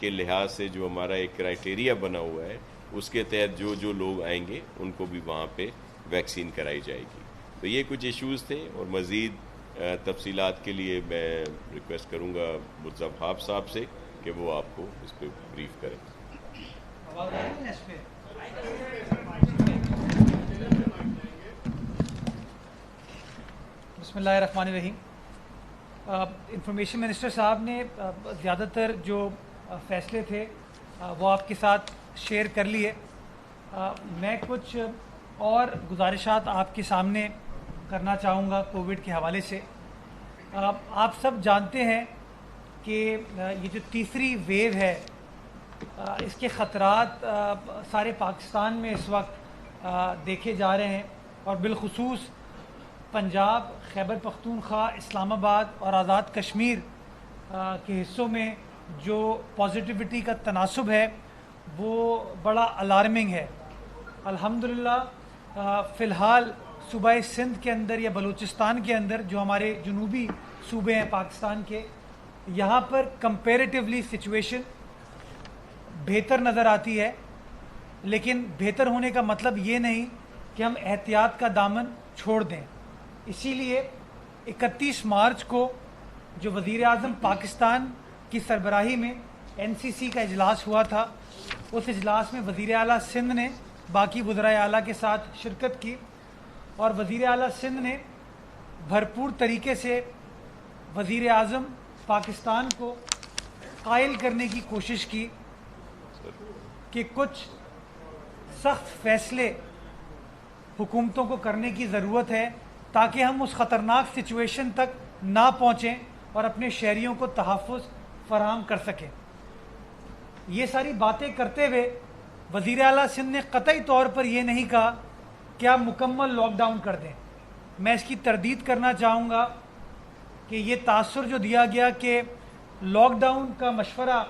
کے لحاظ سے جو ہمارا ایک کرائٹیریا بنا ہوا ہے اس کے تحت جو لوگ آئیں گے ان کو بھی وہاں پہ ویکسین کرائی جائے گی. تو یہ کچھ ایشوز تھے، اور مزید تفصیلات کے لیے میں ریکویسٹ کروں گا مرزا وہاب صاحب سے کہ وہ آپ کو اس پہ بریف کریں. بسم اللہ الرحمن الرحیم. انفارمیشن منسٹر صاحب نے زیادہ تر جو فیصلے تھے وہ آپ کے ساتھ شیئر کر لیے. میں کچھ اور گزارشات آپ کے سامنے کرنا چاہوں گا کووڈ کے حوالے سے. آپ سب جانتے ہیں کہ یہ جو تیسری ویو ہے اس کے خطرات سارے پاکستان میں اس وقت دیکھے جا رہے ہیں، اور بالخصوص پنجاب، خیبر پختونخوا، اسلام آباد اور آزاد کشمیر کے حصوں میں جو پازیٹیوٹی کا تناسب ہے وہ بڑا الارمنگ ہے. الحمدللہ فی الحال صوبہ سندھ کے اندر یا بلوچستان کے اندر جو ہمارے جنوبی صوبے ہیں پاکستان کے، یہاں پر کمپیریٹیولی سچویشن بہتر نظر آتی ہے. لیکن بہتر ہونے کا مطلب یہ نہیں کہ ہم احتیاط کا دامن چھوڑ دیں. اسی لیے 31 مارچ کو جو وزیر اعظم پاکستان کی سربراہی میں NCC کا اجلاس ہوا تھا، اس اجلاس میں وزیر اعلیٰ سندھ نے باقی وزرائے اعلیٰ کے ساتھ شرکت کی، اور وزیر اعلیٰ سندھ نے بھرپور طریقے سے وزیر اعظم پاکستان کو قائل کرنے کی کوشش کی کہ کچھ سخت فیصلے حکومتوں کو کرنے کی ضرورت ہے تاکہ ہم اس خطرناک سچویشن تک نہ پہنچیں اور اپنے شہریوں کو تحفظ فراہم کر سکیں. یہ ساری باتیں کرتے ہوئے وزیر اعلیٰ سندھ نے قطعی طور پر یہ نہیں کہا کہ آپ مکمل لاک ڈاؤن کر دیں. میں اس کی تردید کرنا چاہوں گا کہ یہ تاثر جو دیا گیا کہ لاک ڈاؤن کا مشورہ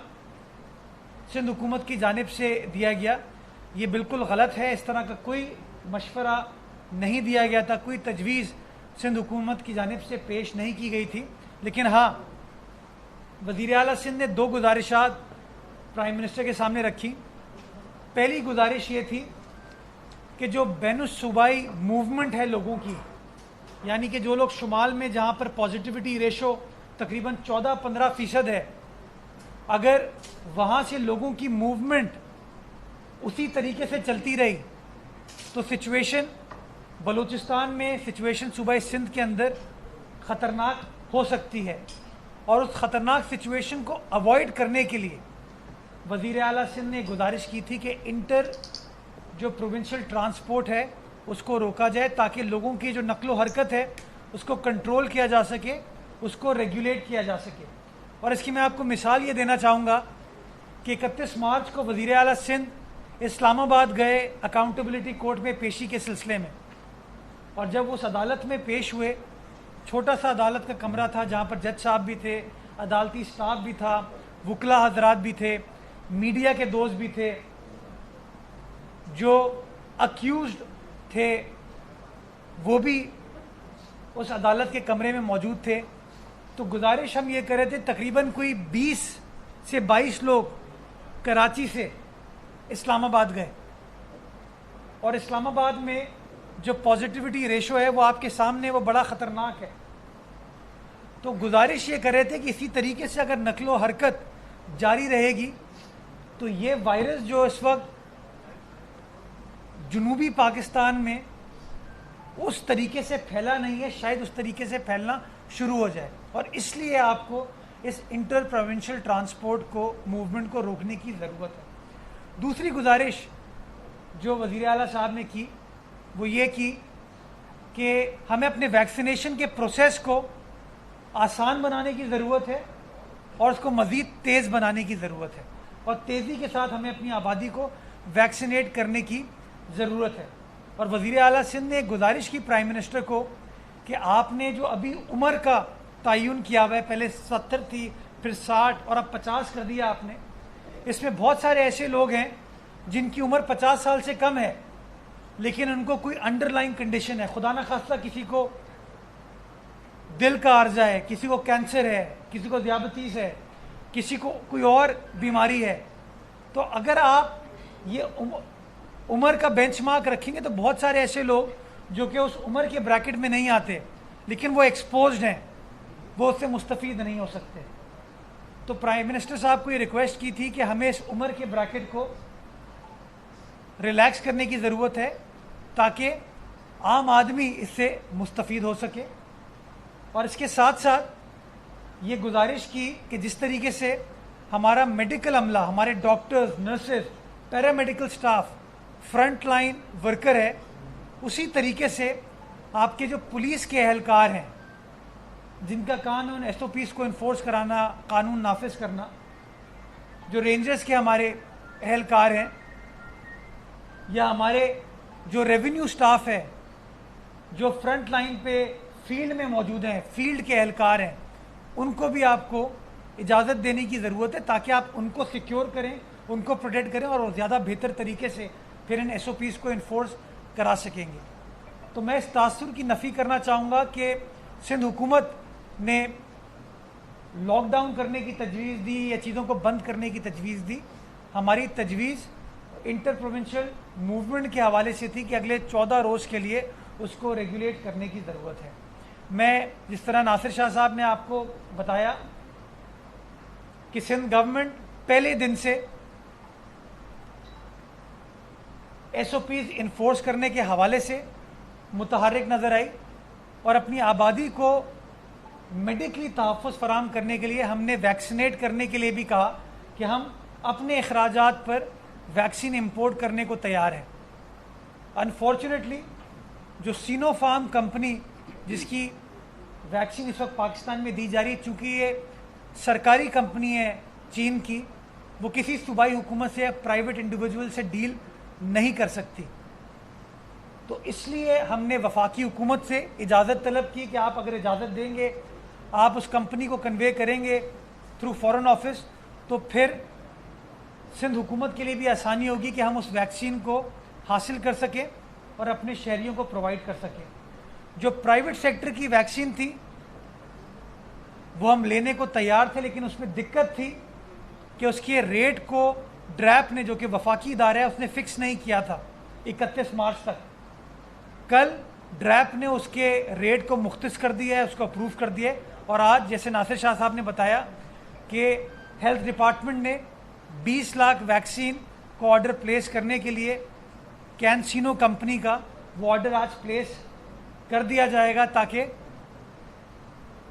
سندھ حکومت کی جانب سے دیا گیا، یہ بالکل غلط ہے. اس طرح کا کوئی مشورہ نہیں دیا گیا تھا، کوئی تجویز سندھ حکومت کی جانب سے پیش نہیں کی گئی تھی. لیکن ہاں، وزیر اعلیٰ سندھ نے 2 گزارشات پرائم منسٹر کے سامنے رکھی. پہلی گزارش یہ تھی کہ جو بین الصوبائی موومنٹ ہے لوگوں کی، یعنی کہ جو لوگ شمال میں جہاں پر پازیٹیوٹی ریشو تقریباً 14-15% ہے، اگر وہاں سے لوگوں کی موومنٹ اسی طریقے سے چلتی رہی تو سچویشن بلوچستان میں، سچویشن صوبہ سندھ کے اندر خطرناک ہو سکتی ہے. اور اس خطرناک سچویشن کو اوائڈ کرنے کے لیے وزیر اعلیٰ سندھ نے گزارش کی تھی کہ انٹر جو پروونشل ٹرانسپورٹ ہے اس کو روکا جائے تاکہ لوگوں کی جو نقل و حرکت ہے اس کو کنٹرول کیا جا سکے، اس کو ریگولیٹ کیا جا سکے. اور اس کی میں آپ کو مثال یہ دینا چاہوں گا کہ 31 مارچ کو وزیر اعلیٰ سندھ اسلام آباد گئے اکاؤنٹیبلٹی کورٹ میں پیشی کے سلسلے میں، اور جب اس عدالت میں پیش ہوئے، چھوٹا سا عدالت کا کمرہ تھا جہاں پر جج صاحب بھی تھے، عدالتی سٹاف بھی تھا، وکلا حضرات بھی تھے، میڈیا کے دوست بھی تھے، جو اکیوزڈ تھے وہ بھی اس عدالت کے کمرے میں موجود تھے. تو گزارش ہم یہ کر رہے تھے، تقریباً کوئی 20 سے 22 لوگ کراچی سے اسلام آباد گئے، اور اسلام آباد میں جو پازیٹیوٹی ریشو ہے وہ آپ کے سامنے وہ بڑا خطرناک ہے. تو گزارش یہ کر رہے تھے کہ اسی طریقے سے اگر نقل و حرکت جاری رہے گی تو یہ وائرس جو اس وقت جنوبی پاکستان میں اس طریقے سے پھیلا نہیں ہے، شاید اس طریقے سے پھیلنا شروع ہو جائے، اور اس لیے آپ کو اس انٹر پروونشل ٹرانسپورٹ کو، موومنٹ کو روکنے کی ضرورت ہے. دوسری گزارش جو وزیر اعلیٰ صاحب نے کی وہ یہ کی کہ ہمیں اپنے ویکسینیشن کے پروسیس کو آسان بنانے کی ضرورت ہے اور اس کو مزید تیز بنانے کی ضرورت ہے، اور تیزی کے ساتھ ہمیں اپنی آبادی کو ویکسینیٹ کرنے کی ضرورت ہے. اور وزیر اعلیٰ سندھ نے ایک گزارش کی پرائم منسٹر کو کہ آپ نے جو ابھی عمر کا تعین کیا ہوا ہے، پہلے 70 تھی، پھر 60 اور اب 50 کر دیا آپ نے، اس میں بہت سارے ایسے لوگ ہیں جن کی عمر 50 سال سے کم ہے لیکن ان کو کوئی انڈر لائن کنڈیشن ہے، خدا نخواستہ کسی کو دل کا عارضہ ہے، کسی کو کینسر ہے، کسی کو ذیابیطیس ہے. کسی کو کوئی اور بیماری ہے، تو اگر آپ یہ عمر کا بینچ مارک رکھیں گے تو بہت سارے ایسے لوگ جو کہ اس عمر کے بریکٹ میں نہیں آتے لیکن وہ ایکسپوزڈ ہیں، وہ اس سے مستفید نہیں ہو سکتے. تو پرائم منسٹر صاحب کو یہ ریکویسٹ کی تھی کہ ہمیں اس عمر کے بریکٹ کو ریلیکس کرنے کی ضرورت ہے تاکہ عام آدمی اس سے مستفید ہو سکے. اور اس کے ساتھ ساتھ یہ گزارش کی کہ جس طریقے سے ہمارا میڈیکل عملہ، ہمارے doctors, nurses, paramedical staff front line worker ہے، اسی طریقے سے آپ کے جو پولیس کے اہلکار ہیں جن کا قانون ایس او پیز کو انفورس کرانا، قانون نافذ کرنا، جو رینجرز کے ہمارے اہلکار ہیں، یا ہمارے جو ریونیو سٹاف ہے جو فرنٹ لائن پہ فیلڈ میں موجود ہیں، فیلڈ کے اہلکار ہیں، ان کو بھی آپ کو اجازت دینے کی ضرورت ہے تاکہ آپ ان کو سیکیور کریں، ان کو پروٹیکٹ کریں اور زیادہ بہتر طریقے سے پھر ان ایس او پیز کو انفورس کرا سکیں گے. تو میں اس تاثر کی نفی کرنا چاہوں گا کہ سندھ حکومت نے لاک ڈاؤن کرنے کی تجویز دی یا چیزوں کو بند کرنے کی تجویز دی. ہماری تجویز انٹر پروونشل موومنٹ کے حوالے سے تھی کہ اگلے 14 روز کے لیے اس کو ریگولیٹ کرنے کی ضرورت ہے. میں جس طرح ناصر شاہ صاحب نے آپ کو بتایا کہ سندھ گورنمنٹ پہلے دن سے ایس او پیز انفورس کرنے کے حوالے سے متحرک نظر آئی اور اپنی آبادی کو میڈیکلی تحفظ فراہم کرنے کے لیے ہم نے ویکسینیٹ کرنے کے لیے بھی کہا کہ ہم اپنے اخراجات پر ویکسین امپورٹ کرنے کو تیار ہیں. انفارچونیٹلی جو سینو فارم کمپنی جس کی ویکسین اس وقت پاکستان میں دی جا رہی ہے، چونکہ یہ سرکاری کمپنی ہے چین کی، وہ کسی صوبائی حکومت سے یا پرائیویٹ انڈیویجول سے ڈیل نہیں کر سکتی. تو اس لیے ہم نے وفاقی حکومت سے اجازت طلب کی کہ آپ اگر اجازت دیں گے، آپ اس کمپنی کو کنوے کریں گے تھرو فارن آفس، تو پھر سندھ حکومت کے لیے بھی آسانی ہوگی کہ ہم اس ویکسین کو حاصل کر سکیں اور اپنے شہریوں کو پرووائڈ کر سکیں. جو پرائیویٹ سیکٹر کی ویکسین تھی وہ ہم لینے کو تیار تھے، لیکن اس میں دقت تھی کہ اس کے ریٹ کو ڈریپ نے، جو کہ وفاقی ادارہ ہے، اس نے فکس نہیں کیا تھا 31 مارچ تک. کل ڈریپ نے اس کے ریٹ کو مختص کر دیا ہے، اس کو اپروو کر دیا ہے، اور آج جیسے ناصر شاہ صاحب نے بتایا کہ ہیلتھ ڈپارٹمنٹ نے 20 لاکھ ویکسین کو آرڈر پلیس کرنے کے لیے کینسینو کمپنی کا وہ آرڈر آج پلیس کر دیا جائے گا تاکہ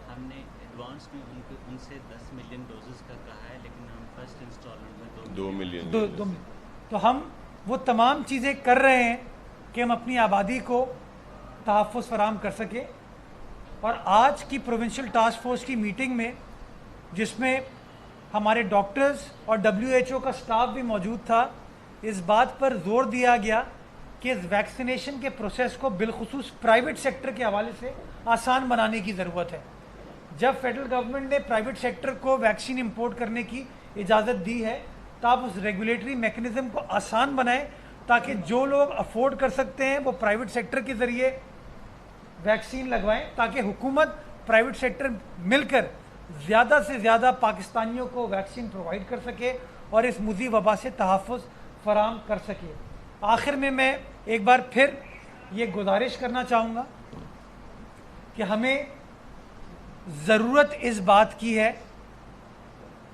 ہم نے ایڈوانس میں ان سے 10 ملین ڈوزز کا کہا ہے، لیکن ہم فرسٹ انسٹالمنٹ میں 2 ملین. تو ہم وہ تمام چیزیں کر رہے ہیں کہ ہم اپنی آبادی کو تحفظ فراہم کر سکیں. اور آج کی پروونشل ٹاسک فورس کی میٹنگ میں، جس میں ہمارے ڈاکٹرز اور WHO کا سٹاف بھی موجود تھا، اس بات پر زور دیا گیا کہ اس ویکسینیشن کے پروسیس کو بالخصوص پرائیویٹ سیکٹر کے حوالے سے آسان بنانے کی ضرورت ہے. جب فیڈرل گورنمنٹ نے پرائیویٹ سیکٹر کو ویکسین امپورٹ کرنے کی اجازت دی ہے تو آپ اس ریگولیٹری میکنزم کو آسان بنائیں تاکہ جو لوگ افورڈ کر سکتے ہیں وہ پرائیویٹ سیکٹر کے ذریعے ویکسین لگوائیں، تاکہ حکومت پرائیویٹ سیکٹر مل کر زیادہ سے زیادہ پاکستانیوں کو ویکسین پرووائڈ کر سکے اور اس مضی وبا سے تحفظ فراہم کر سکے. آخر میں ایک بار پھر یہ گزارش کرنا چاہوں گا کہ ہمیں ضرورت اس بات کی ہے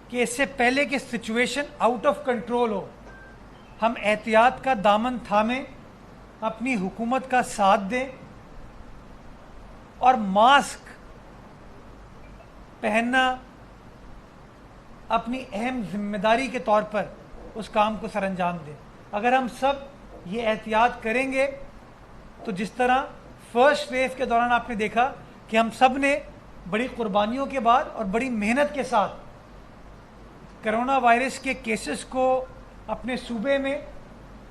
کہ اس سے پہلے کہ سچویشن آؤٹ آف کنٹرول ہو، ہم احتیاط کا دامن تھامیں، اپنی حکومت کا ساتھ دیں اور ماسک پہننا اپنی اہم ذمہ داری کے طور پر اس کام کو سر انجام دیں. اگر ہم سب یہ احتیاط کریں گے تو جس طرح فرسٹ ویو کے دوران آپ نے دیکھا کہ ہم سب نے بڑی قربانیوں کے بعد اور بڑی محنت کے ساتھ کرونا وائرس کے کیسز کو اپنے صوبے میں،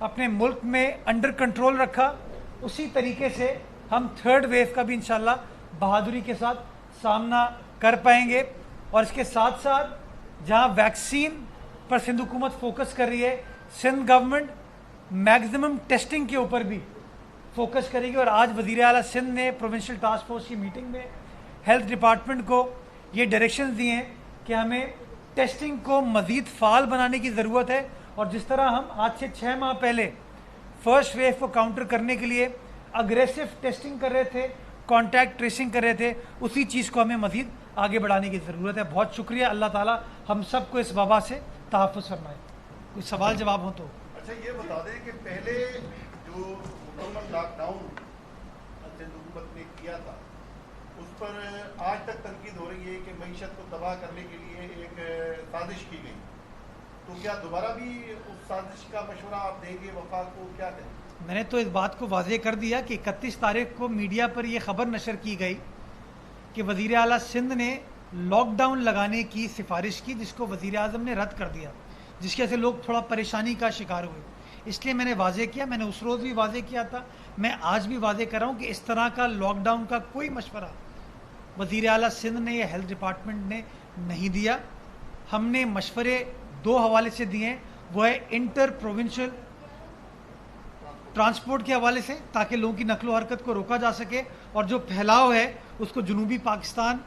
اپنے ملک میں انڈر کنٹرول رکھا، اسی طریقے سے ہم تھرڈ ویو کا بھی انشاءاللہ بہادری کے ساتھ سامنا کر پائیں گے. اور اس کے ساتھ ساتھ جہاں ویکسین پر سندھ حکومت فوکس کر رہی ہے، سندھ گورنمنٹ میگزیمم ٹیسٹنگ کے اوپر بھی فوکس کرے گی. اور آج وزیر اعلیٰ سندھ نے پروونشل ٹاسک فورس کی میٹنگ میں ہیلتھ ڈپارٹمنٹ کو یہ ڈائریکشنز دی ہیں کہ ہمیں ٹیسٹنگ کو مزید فعال بنانے کی ضرورت ہے، اور جس طرح ہم آج سے 6 ماہ پہلے فرسٹ ویو کو کاؤنٹر کرنے کے لیے اگریسو ٹیسٹنگ کر رہے تھے، کانٹیکٹ ٹریسنگ کر رہے تھے، اسی چیز کو ہمیں مزید آگے بڑھانے کی ضرورت ہے. بہت شکریہ. اللہ تعالیٰ ہم سب کو اس وبا سے تحفظ فرمائے. کوئی سوال جواب ہو تو. اچھا یہ بتا دیں کہ پہلے جو مکمل لاک ڈاؤن سندھ حکومت نے کیا تھا اس پر آج تک تنقید ہو رہی ہے کہ معیشت کو تباہ کرنے کے لیے ایک سازش کی گئی، تو کیا دوبارہ بھی اس سازش کا مشورہ آپ دیں گے وفاق کو؟ کیا کریں؟ میں نے تو اس بات کو واضح کر دیا کہ 31 تاریخ کو میڈیا پر یہ خبر نشر کی گئی کہ وزیر اعلیٰ سندھ نے لاک ڈاؤن لگانے کی سفارش کی، جس کو وزیر اعظم نے رد کر دیا، جس کی وجہ سے لوگ تھوڑا پریشانی کا شکار ہوئے. اس لیے میں نے واضح کیا، میں نے اس روز بھی واضح کیا تھا، میں آج بھی واضح کر رہا ہوں کہ اس طرح کا لاک ڈاؤن کا کوئی مشورہ وزیر اعلیٰ سندھ نے یا ہیلتھ ڈپارٹمنٹ نے نہیں دیا. ہم نے مشورے 2 حوالے سے دیے ہیں، وہ ہے انٹر پروونشل ٹرانسپورٹ کے حوالے سے، تاکہ لوگوں کی نقل و حرکت کو روکا جا سکے، اور جو پھیلاؤ ہے اس کو جنوبی پاکستان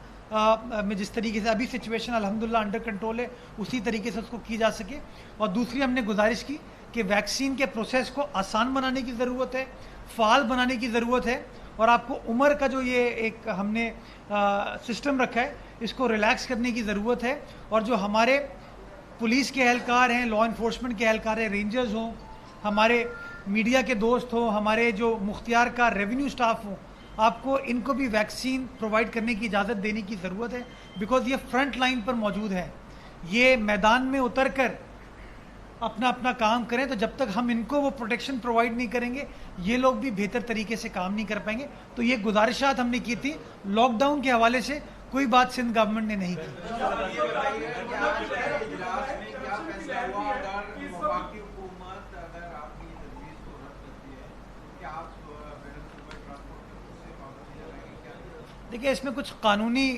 میں جس طریقے سے ابھی سچویشن الحمدللہ انڈر کنٹرول ہے اسی طریقے سے اس کو کی جا سکے. اور دوسری ہم نے گزارش کی کہ ویکسین کے پروسیس کو آسان بنانے کی ضرورت ہے، فعال بنانے کی ضرورت ہے، اور آپ کو عمر کا جو یہ ایک ہم نے سسٹم رکھا ہے اس کو ریلیکس کرنے کی ضرورت ہے. اور جو ہمارے پولیس کے اہلکار ہیں، لا انفورسمنٹ کے اہلکار ہیں، رینجرز ہوں، ہمارے میڈیا کے دوست ہوں، ہمارے جو مختار کا ریونیو سٹاف ہوں، آپ کو ان کو بھی ویکسین پرووائڈ کرنے کی اجازت دینے کی ضرورت ہے، بیکاز یہ فرنٹ لائن پر موجود ہے، یہ میدان میں اتر کر اپنا اپنا کام کریں. تو جب تک ہم ان کو وہ پروٹیکشن پرووائڈ نہیں کریں گے یہ لوگ بھی بہتر طریقے سے کام نہیں کر پائیں گے. تو یہ گزارشات ہم نے کی تھی، لاک ڈاؤن کے حوالے سے کوئی بات سندھ گورنمنٹ نے نہیں کی. دیکھیے اس میں کچھ قانونی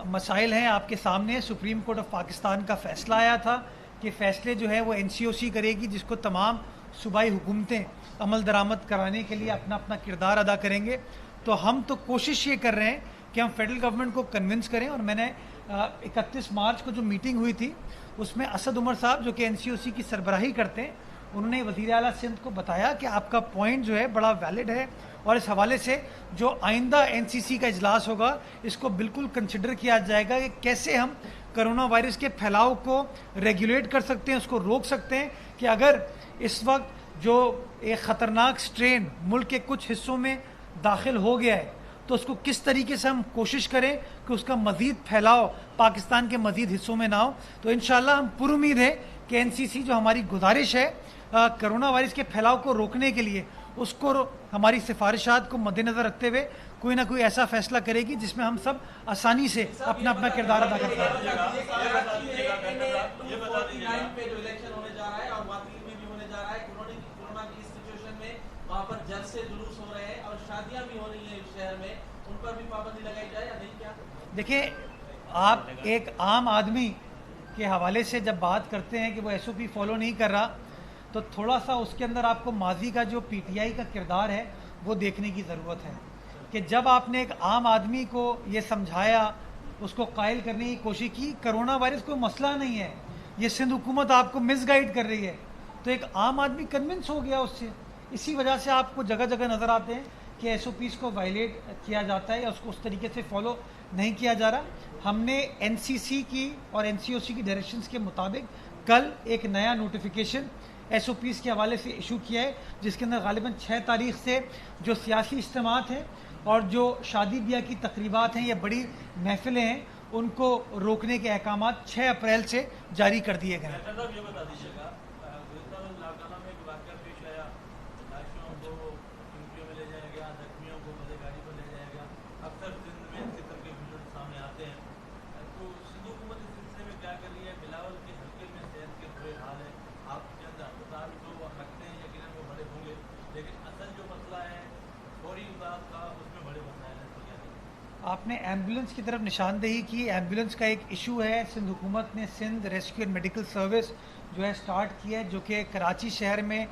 مسائل ہیں آپ کے سامنے. سپریم کورٹ آف پاکستان کا فیصلہ آیا تھا کہ فیصلے جو ہے وہ NCOC کرے گی، جس کو تمام صوبائی حکومتیں عمل درآمد کرانے کے لیے اپنا اپنا کردار ادا کریں گے. تو ہم تو کوشش یہ کر رہے ہیں کہ ہم فیڈرل گورنمنٹ کو کنونس کریں. اور میں نے 31 مارچ کو جو میٹنگ ہوئی تھی اس میں اسد عمر صاحب جو کہ NCOC کی سربراہی کرتے ہیں، انہوں نے وزیر اعلیٰ سندھ کو بتایا کہ آپ کا پوائنٹ جو ہے بڑا ویلڈ ہے، اور اس حوالے سے جو آئندہ NCC کا اجلاس ہوگا اس کو بالکل کنسیڈر کیا جائے گا کہ کیسے ہم کرونا وائرس کے پھیلاؤ کو ریگولیٹ کر سکتے ہیں، اس کو روک سکتے ہیں. کہ اگر اس وقت جو ایک خطرناک سٹرین ملک کے کچھ حصوں میں داخل ہو گیا ہے تو اس کو کس طریقے سے ہم کوشش کریں کہ اس کا مزید پھیلاؤ پاکستان کے مزید حصوں میں نہ ہو. تو انشاءاللہ ہم پر امید ہے کہ NCC جو ہماری گزارش ہے کرونا وائرس کے پھیلاؤ کو روکنے کے لیے، اس کو ہماری سفارشات کو مد نظر رکھتے ہوئے کوئی نہ کوئی ایسا فیصلہ کرے گی جس میں ہم سب آسانی سے اپنا اپنا کردار ادا کر پائیں. دیکھیں آپ ایک عام آدمی کے حوالے سے جب بات کرتے ہیں کہ وہ SOP فالو نہیں کر رہا، تو تھوڑا سا اس کے اندر آپ کو ماضی کا جو PTI کا کردار ہے وہ دیکھنے کی ضرورت ہے. کہ جب آپ نے ایک عام آدمی کو یہ سمجھایا، اس کو قائل کرنے کی کوشش کی کرونا وائرس کوئی مسئلہ نہیں ہے، یہ سندھ حکومت آپ کو مس گائیڈ کر رہی ہے، تو ایک عام آدمی کنونس ہو گیا اس سے. اسی وجہ سے آپ کو جگہ جگہ نظر آتے ہیں کہ SOPs کو وائلیٹ کیا جاتا ہے یا اس کو اس طریقے سے فالو نہیں کیا جا رہا. ہم نے NCC کی اور NCOC کی ڈائریکشنز کے مطابق کل ایک نیا نوٹیفیکیشن SOPs کے حوالے سے ایشو کیا ہے، جس کے اندر غالباً 6 تاریخ سے جو سیاسی اجتماعات ہیں اور جو شادی بیاہ کی تقریبات ہیں یا بڑی محفلیں ہیں ان کو روکنے کے احکامات 6 اپریل سے جاری کر دیے گئے ہیں. آپ نے ایمبولنس کی طرف نشاندہی کی. ایمبولنس کا ایک ایشو ہے، سندھ حکومت نے Sindh rescue and medical service جو ہے سٹارٹ کیا ہے، جو کہ کراچی شہر میں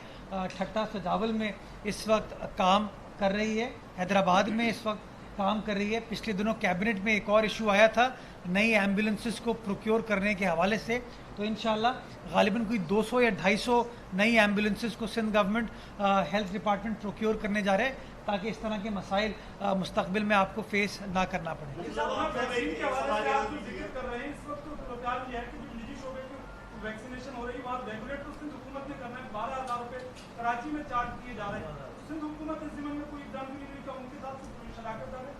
ٹھٹا سجاول میں اس وقت کام کر رہی ہے. حیدرآباد میں اس وقت کام کر رہی ہے. پچھلے دنوں کیبنٹ میں ایک اور ایشو آیا تھا نئی ایمبولینسز کو پروکیور کرنے کے حوالے سے, تو انشاءاللہ غالباً کوئی 200 یا 250 نئی ایمبولینسز کو Sindh government health department procure کرنے جا رہے ہیں تاکہ اس طرح کے مسائل مستقبل میں آپ کو فیس نہ کرنا پڑے. ویکسینیشن ہو رہی وہاں ریگولیٹر سندھ حکومت نے کرنا ہے, 12,000 روپے کراچی میں چارج کیے جا رہے ہیں. سندھ حکومت اس ضمن میں کوئی اقدام بھی نہیں کا ان کے ساتھ شراکت دار ہے.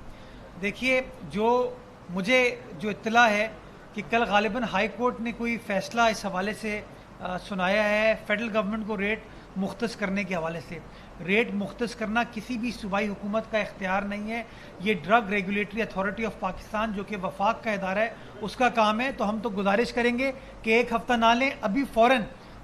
دیکھیے, مجھے جو اطلاع ہے کہ کل غالباً ہائی کورٹ نے کوئی فیصلہ اس حوالے سے سنایا ہے فیڈرل گورنمنٹ کو ریٹ مختص کرنے کے حوالے سے. ریٹ مختص کرنا کسی بھی صوبائی حکومت کا اختیار نہیں ہے, یہ drug regulatory authority of Pakistan جو کہ وفاق کا ادارہ ہے اس کا کام ہے. تو ہم تو گزارش کریں گے کہ ایک ہفتہ نہ لیں, ابھی فوراً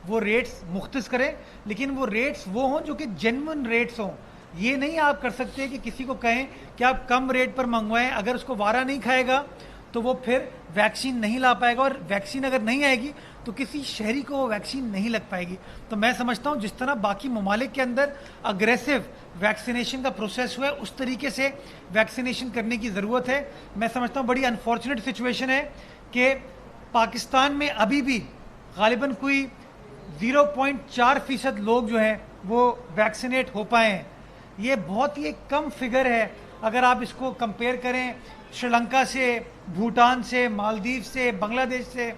وہ ریٹس مختص کریں, لیکن وہ ریٹس وہ ہوں جو کہ جینوئن ریٹس ہوں. یہ نہیں آپ کر سکتے کہ کسی کو کہیں کہ آپ کم ریٹ پر منگوائیں, اگر اس کو وارہ نہیں کھائے گا تو وہ پھر ویکسین نہیں لا پائے گا, اور ویکسین اگر نہیں آئے گی تو کسی شہری کو وہ ویکسین نہیں لگ پائے گی. تو میں سمجھتا ہوں جس طرح باقی ممالک کے اندر اگریسو ویکسینیشن کا پروسیس ہوا ہے اس طریقے سے ویکسینیشن کرنے کی ضرورت ہے. میں سمجھتا ہوں بڑی انفارچونیٹ سچویشن ہے کہ پاکستان میں ابھی بھی غالباً کوئی 0.4% لوگ جو ہیں وہ ویکسینیٹ ہو پائے ہیں. یہ بہت ہی کم فگر ہے اگر آپ اس کو کمپیئر کریں شری لنکا سے, بھوٹان سے, مالدیو سے, بنگلہ دیش سے,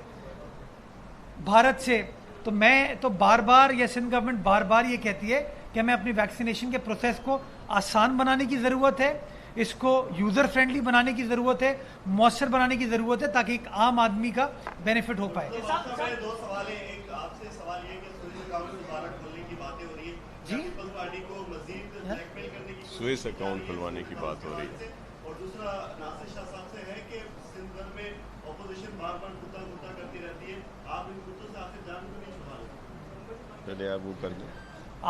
بھارت سے. تو میں تو بار بار یا سندھ گورنمنٹ بار بار یہ کہتی ہے کہ ہمیں اپنی ویکسینیشن کے پروسیس کو آسان بنانے کی ضرورت ہے, اس کو یوزر فرینڈلی بنانے کی ضرورت ہے, مؤثر بنانے کی ضرورت ہے تاکہ ایک عام آدمی کا بینیفٹ ہو پائے. دو سوال ہیں, ایک آپ سے سوال یہ کہ سوئس اکاؤنٹ دوبارہ کھولنے کی باتیں ہو رہی ہے, پیپلز پارٹی کو مزید بلیک میل کرنے کی سوئس اکاؤنٹ کھلوانے کی بات ہو رہی ہے, اور دوسرا ناصر شاہ صاحب سے ہے کہ سندھ بھر میں اپوزیشن بار بار کتا کرتی رہتی ہے, آپ ان کتوں سے آخر جان کو نہیں چھپا رہے. چلے آپ وہ کر دیں.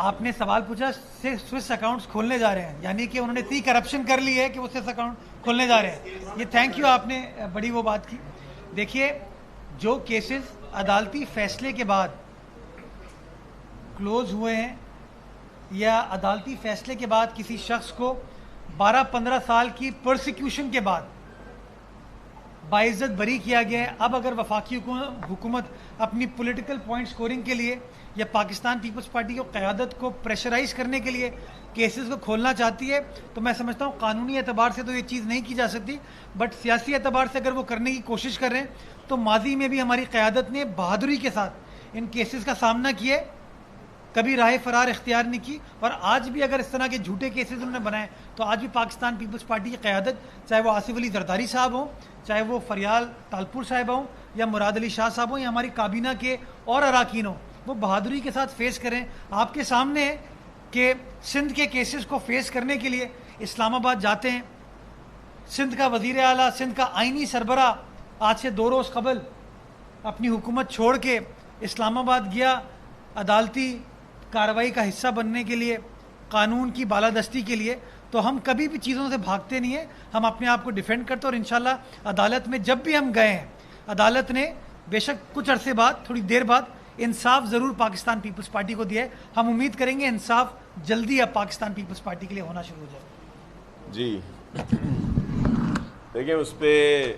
آپ نے سوال پوچھا سوئس اکاؤنٹس کھولنے جا رہے ہیں, یعنی کہ انہوں نے اتنی کرپشن کر لی ہے کہ وہ سوئس اکاؤنٹ کھولنے جا رہے ہیں. یہ تھینک یو, آپ نے بڑی وہ بات کی. دیکھیے, جو کیسز عدالتی فیصلے کے بعد کلوز ہوئے ہیں یا عدالتی فیصلے کے بعد کسی شخص کو 12-15 سال کی پرسیکیوشن کے بعد باعزت بری کیا گیا ہے, اب اگر وفاقی حکومت اپنی پولیٹیکل پوائنٹ سکورنگ کے لیے یا پاکستان پیپلز پارٹی کی قیادت کو پریشرائز کرنے کے لیے کیسز کو کھولنا چاہتی ہے تو میں سمجھتا ہوں قانونی اعتبار سے تو یہ چیز نہیں کی جا سکتی, بٹ سیاسی اعتبار سے اگر وہ کرنے کی کوشش کر رہے ہیں تو ماضی میں بھی ہماری قیادت نے بہادری کے ساتھ ان کیسز کا سامنا کیا, کبھی راہ فرار اختیار نہیں کی, اور آج بھی اگر اس طرح کے جھوٹے کیسز انہوں نے بنائے تو آج بھی پاکستان پیپلز پارٹی کی قیادت, چاہے وہ آصف علی زرداری صاحب ہوں, چاہے وہ فریال تالپور صاحبہ ہوں یا مراد علی شاہ صاحب ہوں یا ہماری کابینہ کے اور اراکین ہوں, وہ بہادری کے ساتھ فیس کریں. آپ کے سامنے ہے کہ سندھ کے کیسز کو فیس کرنے کے لیے اسلام آباد جاتے ہیں. سندھ کا وزیر اعلیٰ, سندھ کا آئینی سربراہ آج سے 2 روز قبل اپنی حکومت چھوڑ کے اسلام آباد گیا عدالتی کارروائی کا حصہ بننے کے لیے, قانون کی بالادستی کے لیے. تو ہم کبھی بھی چیزوں سے بھاگتے نہیں ہیں, ہم اپنے آپ کو ڈیفینڈ کرتے ہیں, اور انشاءاللہ عدالت میں جب بھی ہم گئے ہیں عدالت نے بے شک کچھ عرصے بعد, تھوڑی دیر بعد انصاف ضرور پاکستان پیپلز پارٹی کو دیا ہے. ہم امید کریں گے انصاف جلدی اب پاکستان پیپلز پارٹی کے لیے ہونا شروع ہو جائے. جی دیکھیں, اس پہ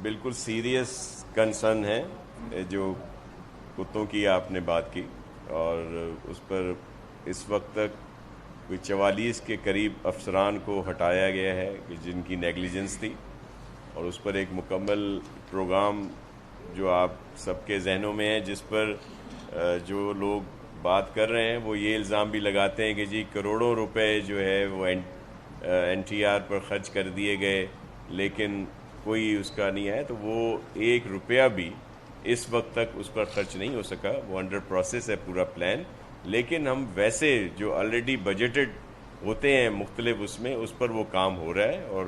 بالکل سیریس کنسرن ہے جو کتوں کی آپ نے بات کی, اور اس پر اس وقت تک کوئی 44 کے قریب افسران کو ہٹایا گیا ہے کہ جن کی نیگلیجنس تھی, اور اس پر ایک مکمل پروگرام جو آپ سب کے ذہنوں میں ہے, جس پر جو لوگ بات کر رہے ہیں وہ یہ الزام بھی لگاتے ہیں کہ جی کروڑوں روپے جو ہے وہ این ٹی آر پر خرچ کر دیے گئے لیکن کوئی اس کا نہیں ہے. تو وہ 1 روپیہ بھی اس وقت تک اس پر خرچ نہیں ہو سکا, وہ انڈر پروسیس ہے پورا پلان. لیکن ہم ویسے جو آلریڈی بجٹڈ ہوتے ہیں مختلف اس پر وہ کام ہو رہا ہے, اور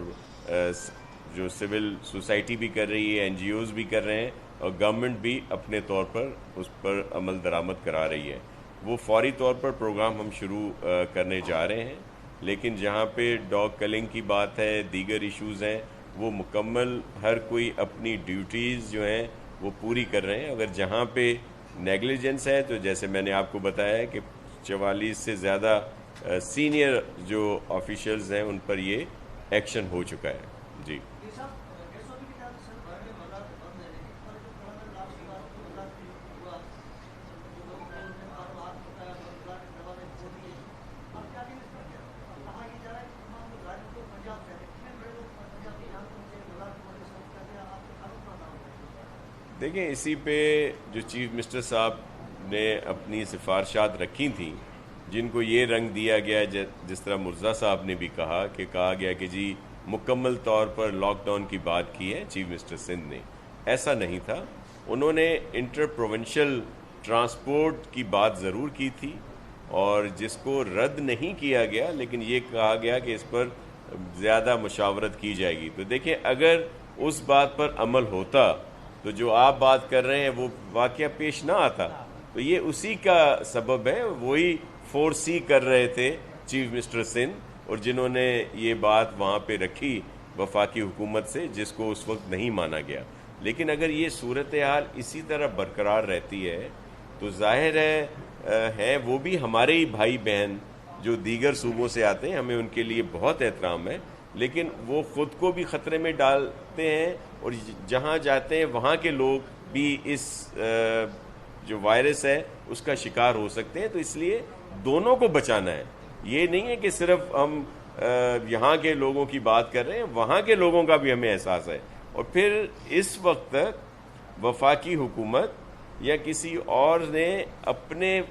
جو سول سوسائٹی بھی کر رہی ہے, این جی اوز بھی کر رہے ہیں, اور گورنمنٹ بھی اپنے طور پر اس پر عمل درآمد کرا رہی ہے. وہ فوری طور پر پروگرام ہم شروع کرنے جا رہے ہیں, لیکن جہاں پہ ڈاگ کلنگ کی بات ہے, دیگر ایشوز ہیں, وہ مکمل ہر کوئی اپنی ڈیوٹیز جو ہیں وہ پوری کر رہے ہیں. اگر جہاں پہ نیگلیجنس ہے تو جیسے میں نے آپ کو بتایا کہ 44 سے زیادہ سینئر جو آفیشلز ہیں ان پر یہ ایکشن ہو چکا ہے. جی دیکھیں, اسی پہ جو چیف منسٹر صاحب نے اپنی سفارشات رکھی تھیں, جن کو یہ رنگ دیا گیا جس طرح مرزا صاحب نے بھی کہا گیا کہ جی مکمل طور پر لاک ڈاؤن کی بات کی ہے چیف منسٹر سندھ نے. ایسا نہیں تھا. انہوں نے انٹر پروونشل ٹرانسپورٹ کی بات ضرور کی تھی, اور جس کو رد نہیں کیا گیا, لیکن یہ کہا گیا کہ اس پر زیادہ مشاورت کی جائے گی. تو دیکھیں, اگر اس بات پر عمل ہوتا تو جو آپ بات کر رہے ہیں وہ واقعہ پیش نہ آتا. تو یہ اسی کا سبب ہے. وہی 4C کر رہے تھے چیف منسٹر سندھ, اور جنہوں نے یہ بات وہاں پہ رکھی وفاقی حکومت سے, جس کو اس وقت نہیں مانا گیا. لیکن اگر یہ صورتحال اسی طرح برقرار رہتی ہے تو ظاہر ہے وہ بھی ہمارے ہی بھائی بہن جو دیگر صوبوں سے آتے ہیں, ہمیں ان کے لیے بہت احترام ہے, لیکن وہ خود کو بھی خطرے میں ڈالتے ہیں, اور جہاں جاتے ہیں وہاں کے لوگ بھی اس جو وائرس ہے اس کا شکار ہو سکتے ہیں. تو اس لیے دونوں کو بچانا ہے. یہ نہیں ہے کہ صرف ہم یہاں کے لوگوں کی بات کر رہے ہیں, وہاں کے لوگوں کا بھی ہمیں احساس ہے. اور پھر اس وقت تک وفاقی حکومت یا کسی اور نے اپنے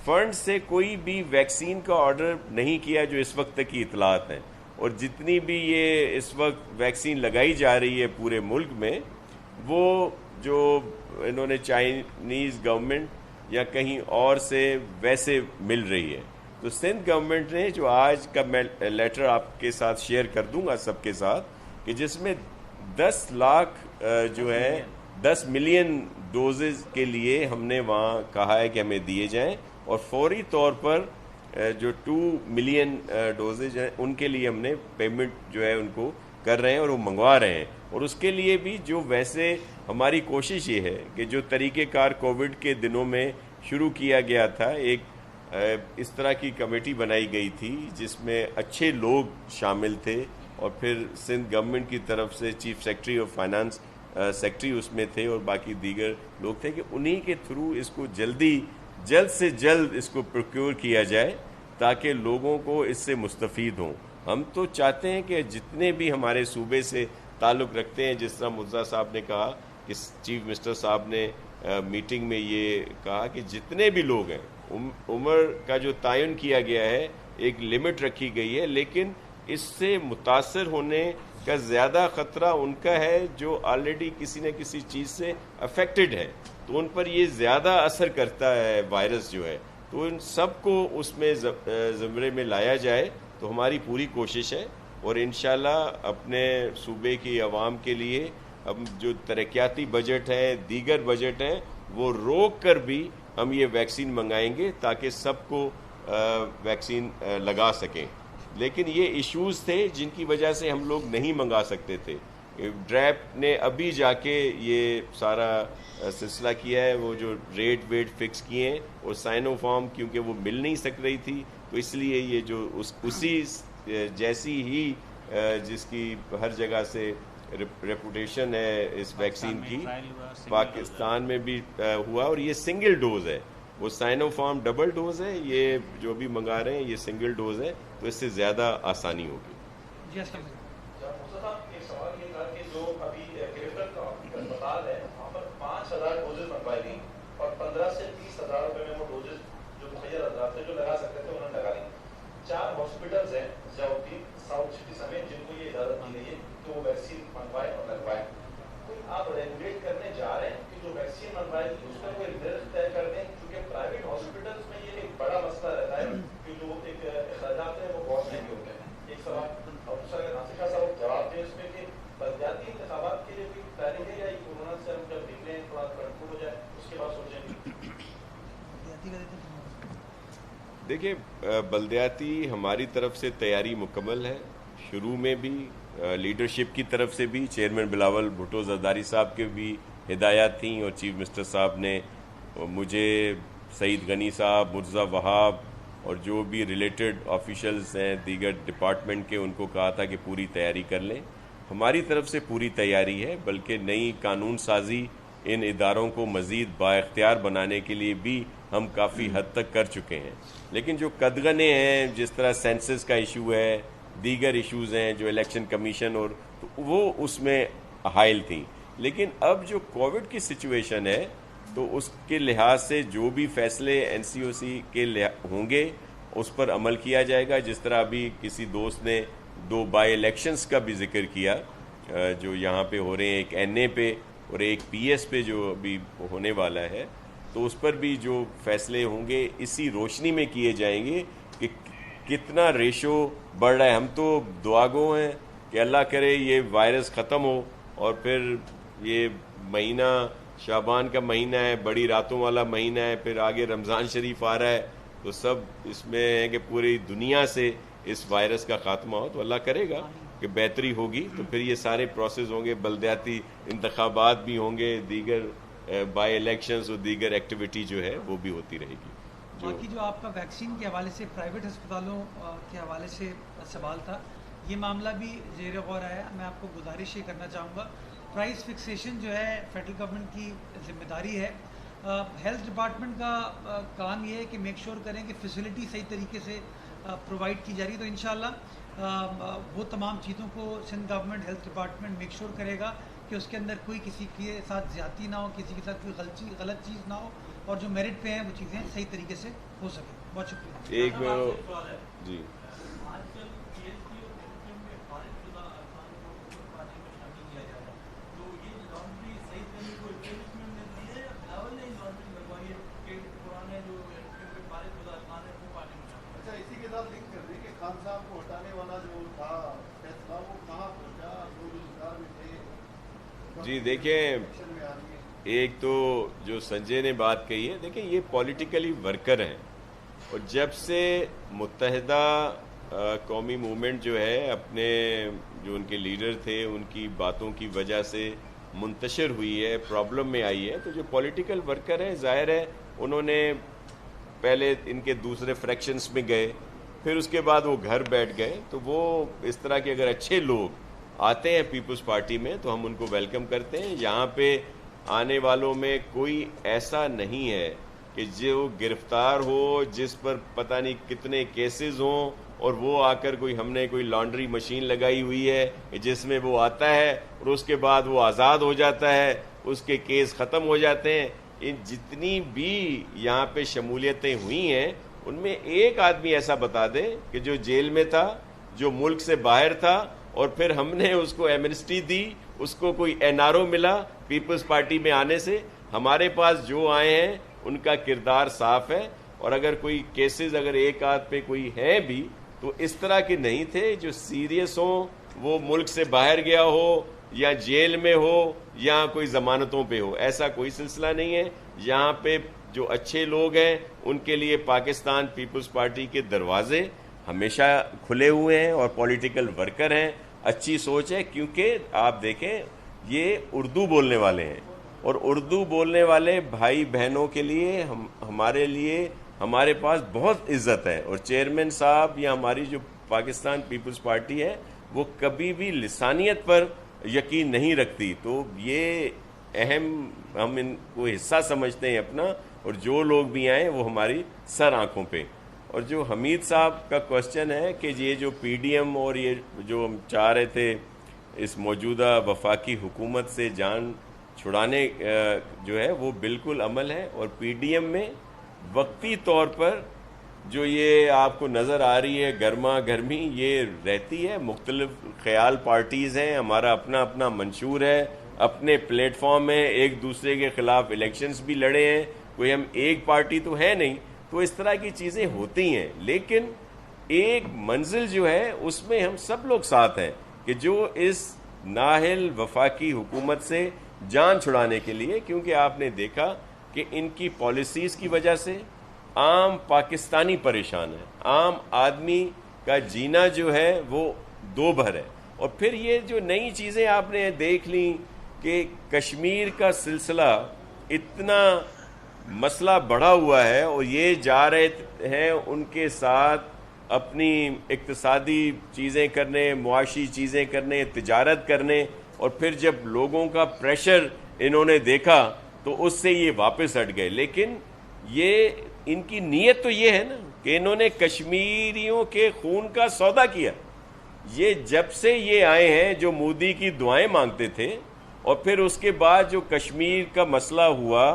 فنڈ سے کوئی بھی ویکسین کا آرڈر نہیں کیا, جو اس وقت تک کی اطلاعات ہیں. اور جتنی بھی یہ اس وقت ویکسین لگائی جا رہی ہے پورے ملک میں, وہ جو انہوں نے چائنیز گورنمنٹ یا کہیں اور سے ویسے مل رہی ہے. تو سندھ گورنمنٹ نے جو آج کا میں لیٹر آپ کے ساتھ شیئر کر دوں گا سب کے ساتھ, کہ جس میں 10 لاکھ جو ہے 10 ملین ڈوزز کے لیے ہم نے وہاں کہا ہے کہ ہمیں دیے جائیں, اور فوری طور پر جو 2 ملین ڈوزز ہیں ان کے لیے ہم نے پیمنٹ جو ہے ان کو کر رہے ہیں اور وہ منگوا رہے ہیں. اور اس کے لیے بھی جو ویسے ہماری کوشش یہ ہے کہ جو طریقہ کار کووڈ کے دنوں میں شروع کیا گیا تھا, ایک اس طرح کی کمیٹی بنائی گئی تھی جس میں اچھے لوگ شامل تھے, اور پھر سندھ گورنمنٹ کی طرف سے چیف سیکرٹری اور فائنانس سیکرٹری اس میں تھے, اور باقی دیگر لوگ تھے, کہ انہی کے تھرو اس کو جلد سے جلد اس کو پروکیور کیا جائے تاکہ لوگوں کو اس سے مستفید ہوں. ہم تو چاہتے ہیں کہ جتنے بھی ہمارے صوبے سے تعلق رکھتے ہیں, جس طرح مرزا صاحب نے کہا کہ چیف منسٹر صاحب نے میٹنگ میں یہ کہا کہ جتنے بھی لوگ ہیں, عمر کا جو تعین کیا گیا ہے ایک لمٹ رکھی گئی ہے, لیکن اس سے متاثر ہونے کا زیادہ خطرہ ان کا ہے جو آلریڈی کسی نہ کسی چیز سے افیکٹڈ ہے, تو ان پر یہ زیادہ اثر کرتا ہے وائرس جو ہے. تو ان سب کو اس میں زمرے میں لایا جائے, تو ہماری پوری کوشش ہے. اور انشاءاللہ اپنے صوبے کی عوام کے لیے ہم جو ترقیاتی بجٹ ہے, دیگر بجٹ ہیں, وہ روک کر بھی ہم یہ ویکسین منگائیں گے تاکہ سب کو ویکسین لگا سکیں. لیکن یہ ایشوز تھے جن کی وجہ سے ہم لوگ نہیں منگا سکتے تھے. ڈریپ نے ابھی جا کے یہ سارا سلسلہ کیا ہے, وہ جو ریٹ فکس کیے ہیں, اور سائنو فارم کیونکہ وہ مل نہیں سک رہی تھی, تو اس لیے یہ جو اسی جیسی ہی جس کی ہر جگہ سے ریپوٹیشن ہے اس ویکسین کی, پاکستان میں بھی ہوا, اور یہ سنگل ڈوز ہے. وہ سائنو فارم ڈبل ڈوز ہے, یہ جو بھی منگا رہے ہیں یہ سنگل ڈوز ہے, تو اس سے زیادہ آسانی ہوگی. جی جو ابھی اسپتال ہے وہاں پر 5,000 ڈوزز منگوائی گئی, اور 15 سے 30,000 روپے میں وہ ڈوزز جو مخیر حضرات تھے جو لگا سکتے تھے انہوں نے لگا لی. 4 ہاسپٹلز ہیں جاؤتی ساؤتھ سٹی سمیت جن کو یہ اجازت دی گئی ہے کہ وہ ویکسین منگوائے اور لگوائے. تو آپ ریگولیٹ کرنے جا رہے ہیں کہ جو ویکسین منگوائے گی اس میں کوئی نرخ طے کر دیں, کیونکہ پرائیویٹ ہاسپٹلز میں یہ ایک بڑا مسئلہ رہتا ہے کہ جو ایک اخراجات ہیں وہ بہت مہنگے ہوتے ہیں. ایک سوال, اور دوسرا ناصر خان صاحب جواب دیں اس میں کہ بلدیاتی انتخابات کے لیے کوئی پلاننگ ہے, یا کورونا سے ہم جب نکلیں تھوڑا کنٹرول ہو جائے اس کے بعد سوچیں گے؟ دیکھیں, بلدیاتی ہماری طرف سے تیاری مکمل ہے. شروع میں بھی لیڈرشپ کی طرف سے بھی چیئرمین بلاول بھٹو زرداری صاحب کے بھی ہدایات تھیں, اور چیف منسٹر صاحب نے مجھے, سعید غنی صاحب, مرزا وہاب اور جو بھی ریلیٹڈ آفیشلز ہیں دیگر ڈپارٹمنٹ کے، ان کو کہا تھا کہ پوری تیاری کر لیں. ہماری طرف سے پوری تیاری ہے، بلکہ نئی قانون سازی ان اداروں کو مزید بااختیار بنانے کے لیے بھی ہم کافی حد تک کر چکے ہیں. لیکن جو قدغنیں ہیں، جس طرح سینسس کا ایشو ہے، دیگر ایشوز ہیں جو الیکشن کمیشن، اور وہ اس میں حائل تھیں. لیکن اب جو کووڈ کی سچویشن ہے تو اس کے لحاظ سے جو بھی فیصلے NCOC کے ہوں گے اس پر عمل کیا جائے گا. جس طرح ابھی کسی دوست نے 2 بائی الیکشنز کا بھی ذکر کیا جو یہاں پہ ہو رہے ہیں، ایک NA پہ اور ایک PS پہ جو ابھی ہونے والا ہے، تو اس پر بھی جو فیصلے ہوں گے اسی روشنی میں کیے جائیں گے کہ کتنا ریشو بڑھ رہا ہے. ہم تو دعا گو ہیں کہ اللہ کرے یہ وائرس ختم ہو، اور پھر یہ مہینہ شعبان کا مہینہ ہے، بڑی راتوں والا مہینہ ہے، پھر آگے رمضان شریف آ رہا ہے، تو سب اس میں ہے کہ پوری دنیا سے اس وائرس کا خاتمہ ہو. تو اللہ کرے گا کہ بہتری ہوگی، تو پھر یہ سارے پروسیس ہوں گے، بلدیاتی انتخابات بھی ہوں گے، دیگر بائی الیکشنز اور دیگر ایکٹیویٹی جو ہے وہ بھی ہوتی رہے گی. باقی جو آپ کا ویکسین کے حوالے سے پرائیویٹ ہسپتالوں کے حوالے سے سوال تھا، یہ معاملہ بھی زیر غور آیا. میں آپ کو گزارش یہ کرنا چاہوں گا، پرائز فکسیشن جو ہے فیڈرل گورنمنٹ کی ذمہ داری ہے. ہیلتھ ڈپارٹمنٹ کا کام یہ ہے کہ میک شور کریں کہ فیسلٹی صحیح طریقے سے پرووائڈ کی جا رہی ہے. تو انشاءاللہ وہ تمام چیزوں کو Sindh government health department make sure کرے گا کہ اس کے اندر کوئی کسی کے ساتھ زیادتی نہ ہو، کسی کے ساتھ کوئی غلط چیز نہ ہو، اور جو میرٹ پہ ہیں وہ چیزیں صحیح طریقے سے ہو سکیں. بہت شکریہ. ایک جی اسی کے ساتھ لنک کر دیں کہ خان صاحب کو ہٹانے والا جو تھا فیصلہ وہ کہاں پہنچا، جو روزگار میں تھے. جی دیکھیں، ایک تو جو سنجے نے بات کہی ہے، دیکھیں یہ پولیٹیکلی ورکر ہیں، اور جب سے متحدہ قومی موومنٹ جو ہے اپنے جو ان کے لیڈر تھے ان کی باتوں کی وجہ سے منتشر ہوئی ہے، پرابلم میں آئی ہے، تو جو پولیٹیکل ورکر ہیں ظاہر ہے انہوں نے پہلے ان کے دوسرے فریکشنز میں گئے، پھر اس کے بعد وہ گھر بیٹھ گئے. تو وہ اس طرح کے اگر اچھے لوگ آتے ہیں پیپلز پارٹی میں تو ہم ان کو ویلکم کرتے ہیں. یہاں پہ آنے والوں میں کوئی ایسا نہیں ہے کہ جو گرفتار ہو، جس پر پتہ نہیں کتنے کیسز ہوں، اور وہ آ کر ہم نے کوئی لانڈری مشین لگائی ہوئی ہے جس میں وہ آتا ہے اور اس کے بعد وہ آزاد ہو جاتا ہے، اس کے کیس ختم ہو جاتے ہیں. ان جتنی بھی یہاں پہ شمولیتیں ہوئی ہیں ان میں ایک آدمی ایسا بتا دے کہ جو جیل میں تھا، جو ملک سے باہر تھا، اور پھر ہم نے اس کو ایمنسٹی دی، اس کو کوئی NRO ملا پیپلز پارٹی میں آنے سے. ہمارے پاس جو آئے ہیں ان کا کردار صاف ہے، اور اگر کوئی کیسز اگر ایک آدھ پہ کوئی ہیں بھی تو اس طرح کے نہیں تھے جو سیریس ہوں، وہ ملک سے باہر گیا ہو یا جیل میں ہو یا کوئی ضمانتوں پہ ہو. ایسا کوئی سلسلہ نہیں ہے. یہاں پہ جو اچھے لوگ ہیں ان کے لیے پاکستان پیپلز پارٹی کے دروازے ہمیشہ کھلے ہوئے ہیں، اور پولیٹیکل ورکر ہیں، اچھی سوچ ہے. کیونکہ آپ دیکھیں یہ اردو بولنے والے ہیں، اور اردو بولنے والے بھائی بہنوں کے لیے ہمارے لیے ہمارے پاس بہت عزت ہے. اور چیئرمین صاحب یا ہماری جو پاکستان پیپلز پارٹی ہے وہ کبھی بھی لسانیت پر یقین نہیں رکھتی. تو یہ اہم ہم ان کو حصہ سمجھتے ہیں اپنا، اور جو لوگ بھی آئیں وہ ہماری سر آنکھوں پہ. اور جو حمید صاحب کا کوشچن ہے کہ یہ جو PDM اور یہ جو ہم چاہ رہے تھے اس موجودہ وفاقی حکومت سے جان چھڑانے جو ہے وہ بالکل عمل ہے. اور PDM میں وقتی طور پر جو یہ آپ کو نظر آ رہی ہے گرما گرمی یہ رہتی ہے. مختلف خیال پارٹیز ہیں، ہمارا اپنا اپنا منشور ہے، اپنے پلیٹ فارم میں ایک دوسرے کے خلاف الیکشنز بھی لڑے ہیں، کوئی ہم ایک پارٹی تو ہے نہیں. تو اس طرح کی چیزیں ہوتی ہیں، لیکن ایک منزل جو ہے اس میں ہم سب لوگ ساتھ ہیں کہ جو اس نااہل وفاقی حکومت سے جان چھڑانے کے لیے، کیونکہ آپ نے دیکھا کہ ان کی پالیسیز کی وجہ سے عام پاکستانی پریشان ہے، عام آدمی کا جینا جو ہے وہ دو بھر ہے. اور پھر یہ جو نئی چیزیں آپ نے دیکھ لیں کہ کشمیر کا سلسلہ اتنا مسئلہ بڑھا ہوا ہے اور یہ جا رہے ہیں ان کے ساتھ اپنی اقتصادی چیزیں کرنے، معاشی چیزیں کرنے، تجارت کرنے، اور پھر جب لوگوں کا پریشر انہوں نے دیکھا تو اس سے یہ واپس ہٹ گئے. لیکن یہ ان کی نیت تو یہ ہے نا کہ انہوں نے کشمیریوں کے خون کا سودا کیا. یہ جب سے یہ آئے ہیں جو مودی کی دعائیں مانگتے تھے، اور پھر اس کے بعد جو کشمیر کا مسئلہ ہوا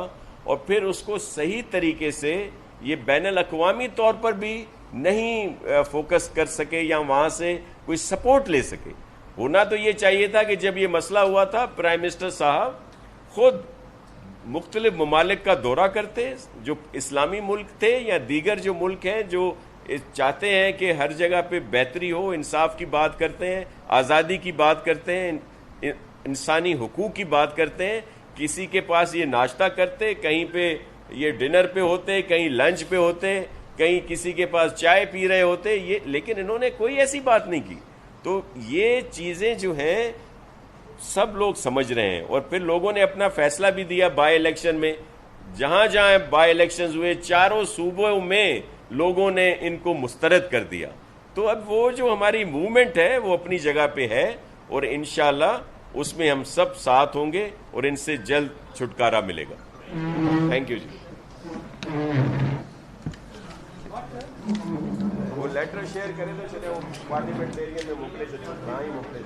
اور پھر اس کو صحیح طریقے سے یہ بین الاقوامی طور پر بھی نہیں فوکس کر سکے یا وہاں سے کوئی سپورٹ لے سکے. ہونا تو یہ چاہیے تھا کہ جب یہ مسئلہ ہوا تھا پرائم منسٹر صاحب خود مختلف ممالک کا دورہ کرتے، جو اسلامی ملک تھے یا دیگر جو ملک ہیں جو چاہتے ہیں کہ ہر جگہ پہ بہتری ہو، انصاف کی بات کرتے ہیں، آزادی کی بات کرتے ہیں، انسانی حقوق کی بات کرتے ہیں. کسی کے پاس یہ ناشتہ کرتے، کہیں پہ یہ ڈنر پہ ہوتے، کہیں لنچ پہ ہوتے، کہیں کسی کے پاس چائے پی رہے ہوتے، لیکن انہوں نے کوئی ایسی بات نہیں کی. تو یہ چیزیں جو ہیں سب لوگ سمجھ رہے ہیں، اور پھر لوگوں نے اپنا فیصلہ بھی دیا بائی الیکشن میں. جہاں جہاں بائی الیکشنز ہوئے چاروں صوبوں میں لوگوں نے ان کو مسترد کر دیا. تو اب وہ جو ہماری موومنٹ ہے وہ اپنی جگہ پہ ہے، اور انشاءاللہ اس میں ہم سب ساتھ ہوں گے اور ان سے جلد چھٹکارا ملے گا. تھینک یو جی. وہ لیٹر شیئر کریں تو چلے وہ پارلیمنٹیرین میں موکلے سے ہی موکلے.